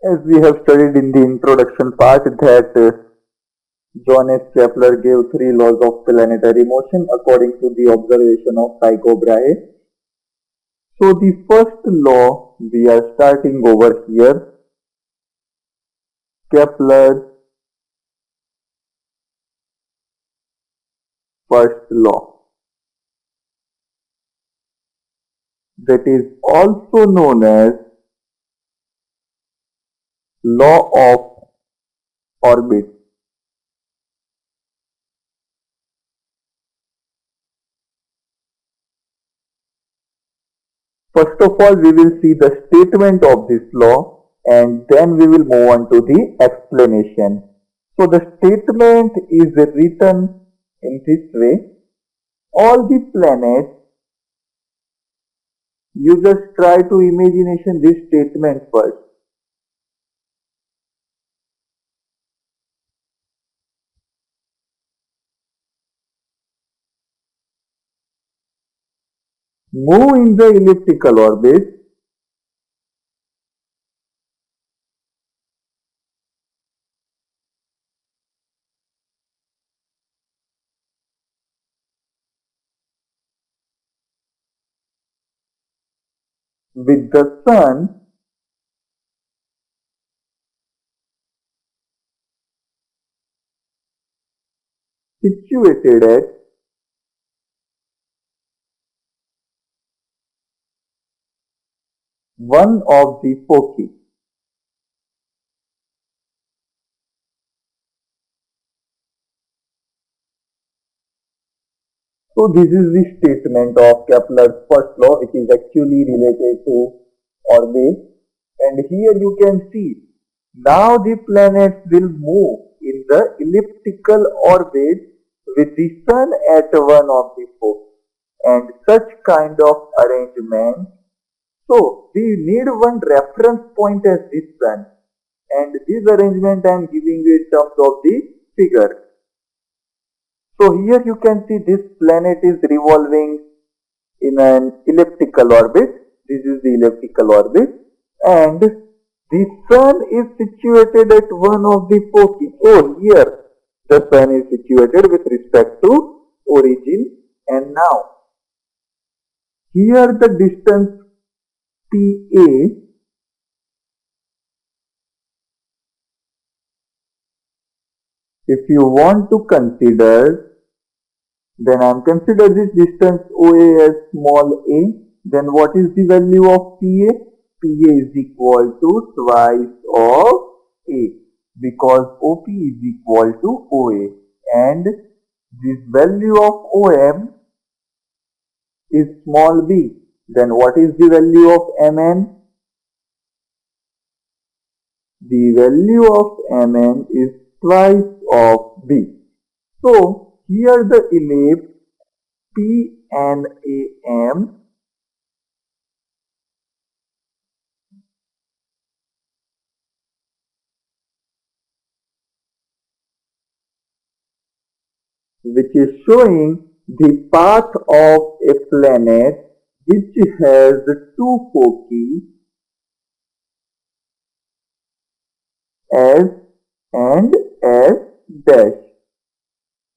As we have studied in the introduction part that John S. Kepler gave three laws of planetary motion according to the observation of Tycho Brahe. So the first law we are starting over here, Kepler's first law, that is also known as law of orbit. First of all, we will see the statement of this law and then we will move on to the explanation. So the statement is written in this way. All the planets, you just try to imagination this statement first. Move in the elliptical orbit with the sun situated at one of the foci. So this is the statement of Kepler's first law, which is actually related to orbit. And here you can see now the planets will move in the elliptical orbit with the sun at one of the foci. And such kind of arrangement. So we need one reference point as this sun. And this arrangement I am giving you in terms of the figure. So here you can see this planet is revolving in an elliptical orbit. This is the elliptical orbit and the sun is situated at one of the foci. So here the sun is situated with respect to origin and now here the distance PA if you want to consider, then I am consider this distance OA as small a, then what is the value of PA? PA is equal to twice of A because OP is equal to OA and this value of OM is small b. Then what is the value of MN? The value of MN is twice of B. So here the ellipse PNAM which is showing the path of a planet which has two foci S and S dash,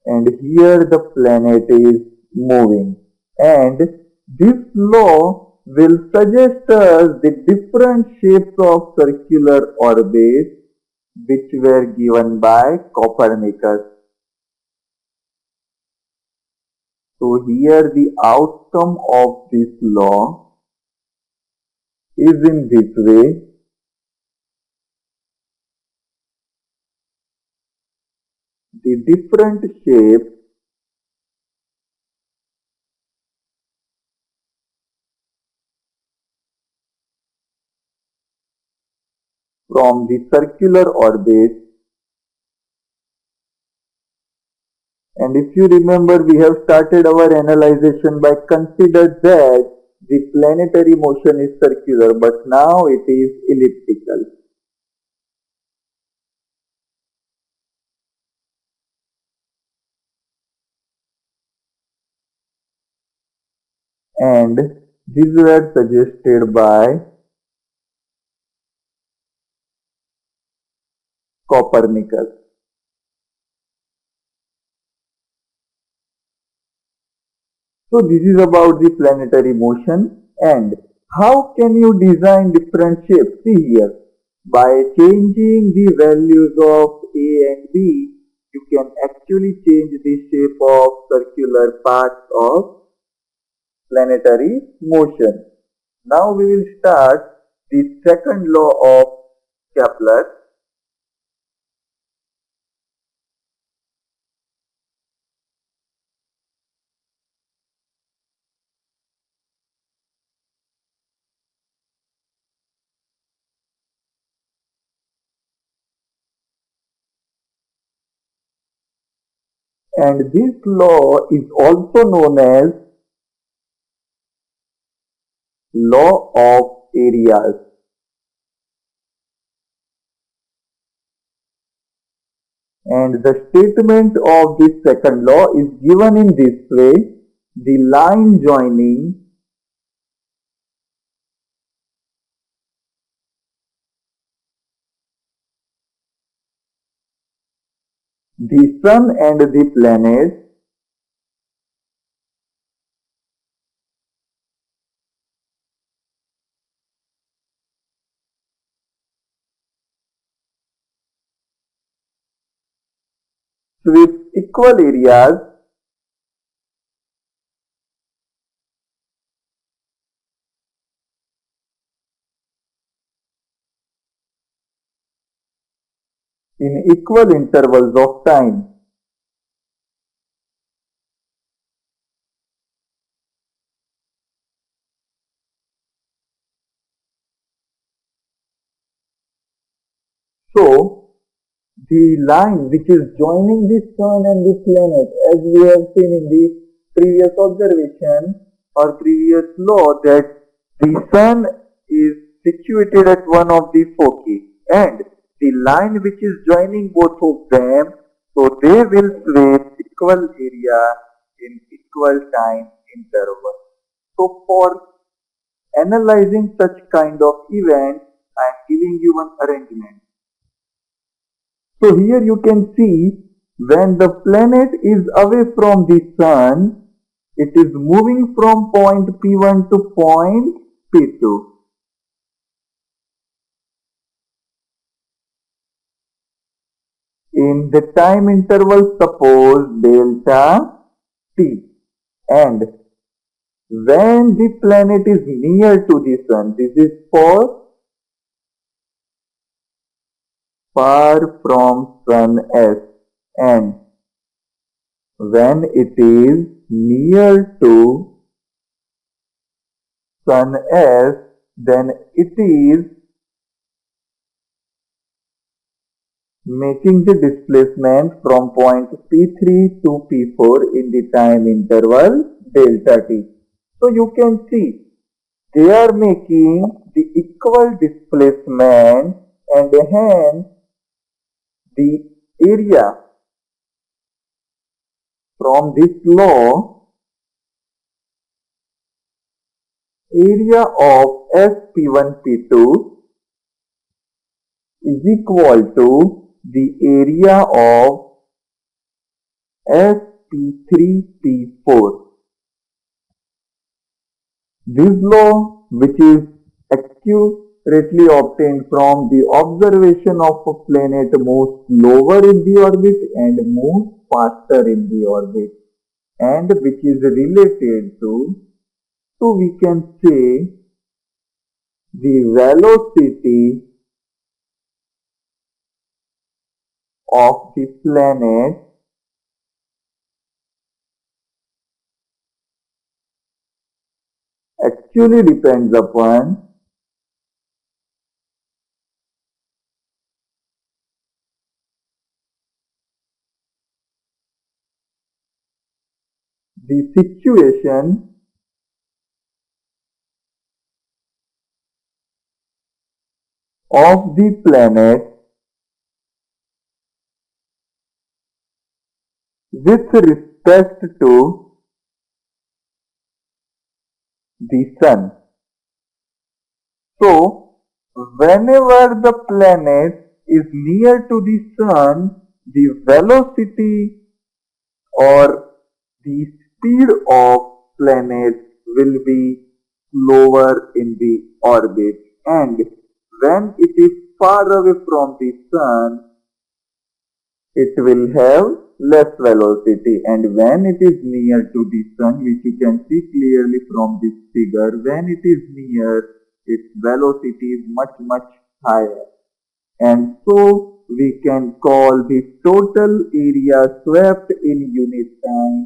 and here the planet is moving, and this law will suggest us the different shapes of circular orbits which were given by Copernicus. So here the outcome of this law is in this way. The different shapes from the circular orbit, and if you remember we have started our analyzation by consider that the planetary motion is circular but now it is elliptical. And these were suggested by Copernicus. So this is about the planetary motion. And how can you design different shapes? See here, by changing the values of A and B, you can actually change the shape of circular parts of planetary motion. Now we will start the second law of Kepler. And this law is also known as law of areas. And the statement of this second law is given in this way: the line joining the sun and the planets with equal areas in equal intervals of time. So, the line which is joining the sun and the planet, as we have seen in the previous observation or previous law, that the sun is situated at one of the foci, and the line which is joining both of them, so they will sweep equal area in equal time interval. So for analyzing such kind of event, I am giving you one arrangement. So here you can see, when the planet is away from the sun, it is moving from point P1 to point P2. In the time interval, suppose delta T. And when the planet is near to the sun, this is for far from sun S. And when it is near to sun S, then it is making the displacement from point P3 to P4 in the time interval delta t. So you can see they are making the equal displacement, and hence the area from this law, area of SP1P2 is equal to the area of SP3P4. This law, which is accurately obtained from the observation of a planet moves slower in the orbit and moves faster in the orbit, and which is related to, so we can say, the velocity of the planet actually depends upon the situation of the planet with respect to the sun. So, whenever the planet is near to the sun, the velocity or the speed of planets will be slower in the orbit, and when it is far away from the sun, it will have less velocity, and when it is near to the sun, which you can see clearly from this figure, when it is near, its velocity is much higher, and so we can call the total area swept in unit time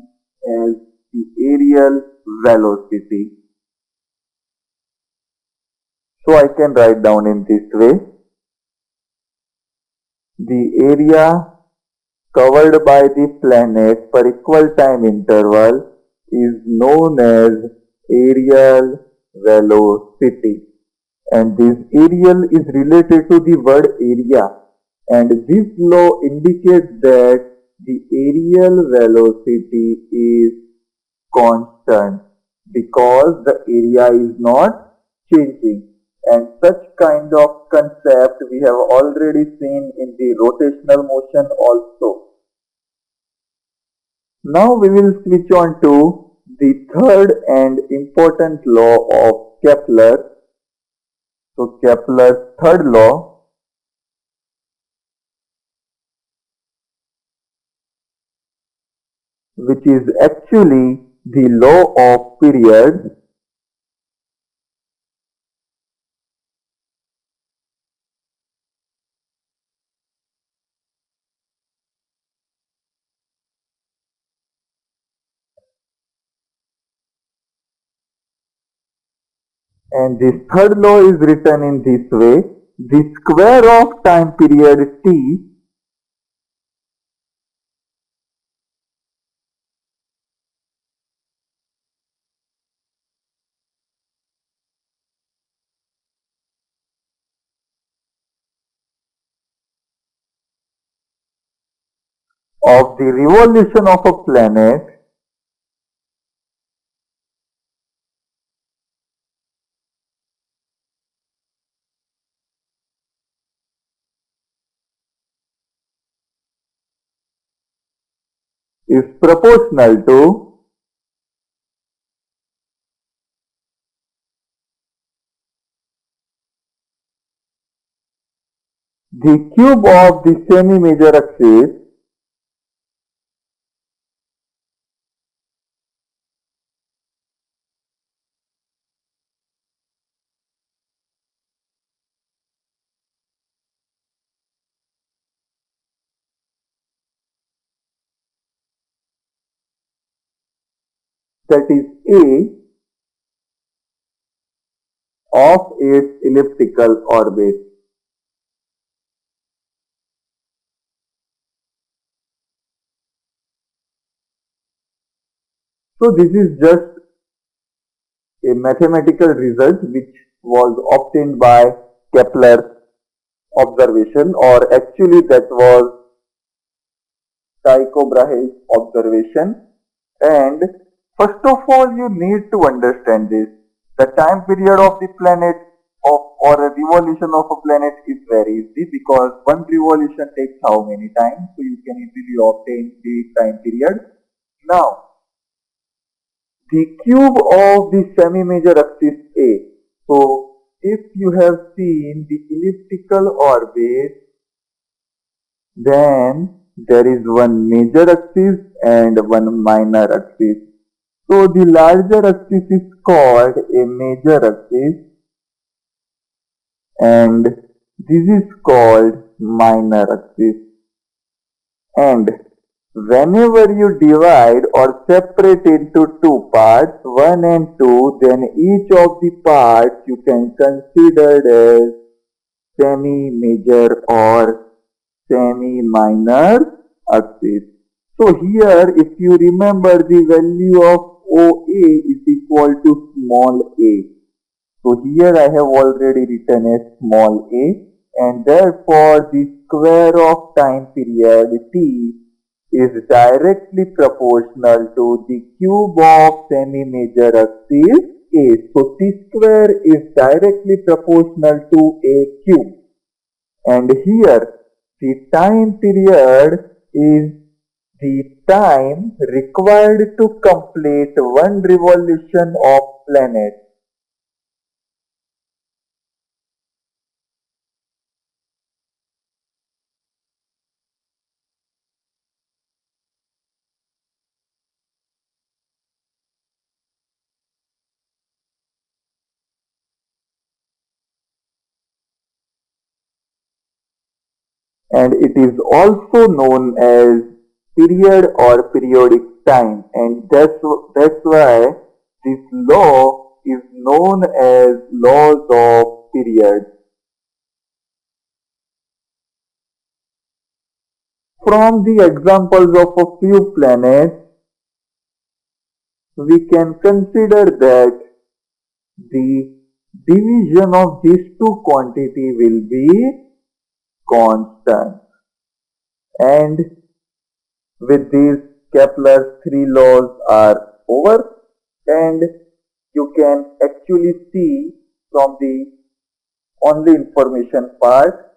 as the aerial velocity. So I can write down in this way: the area covered by the planet per equal time interval is known as aerial velocity, and this aerial is related to the word area, and this law indicates that the aerial velocity is constant because the area is not changing, and such kind of concept we have already seen in the rotational motion also. Now we will switch on to the third and important law of Kepler. So Kepler's third law, which is actually the law of periods, and this third law is written in this way: the square of time period t of the revolution of a planet is proportional to the cube of the semi-major axis that is A of its elliptical orbit. So this is just a mathematical result which was obtained by Kepler's observation, or actually that was Tycho Brahe's observation. And first of all, you need to understand this. The time period of the planet or a revolution of a planet is very easy, because one revolution takes how many times? So you can easily obtain the time period. Now, the cube of the semi-major axis A. So if you have seen the elliptical orbit, then there is one major axis and one minor axis. So the larger axis is called a major axis, and this is called minor axis. And whenever you divide or separate into two parts, 1 and 2, then each of the parts you can consider as semi-major or semi-minor axis. So here, if you remember, the value of OA is equal to small a. So here I have already written as small a, and therefore the square of time period t is directly proportional to the cube of semi-major axis a. So t square is directly proportional to a cube. And here The time period is the time required to complete one revolution of planet. And it is also known as period or periodic time, and that's why this law is known as laws of period. From the examples of a few planets, we can consider that the division of these two quantity will be constant. And with these, Kepler's three laws are over, and you can actually see from the only information part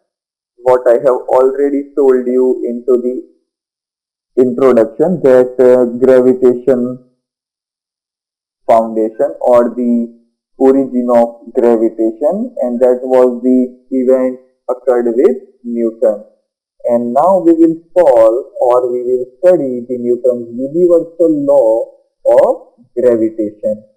what I have already told you into the introduction, that gravitation foundation or the origin of gravitation, and that was the event occurred with Newton. And now we will solve or we will study the Newton's universal law of gravitation.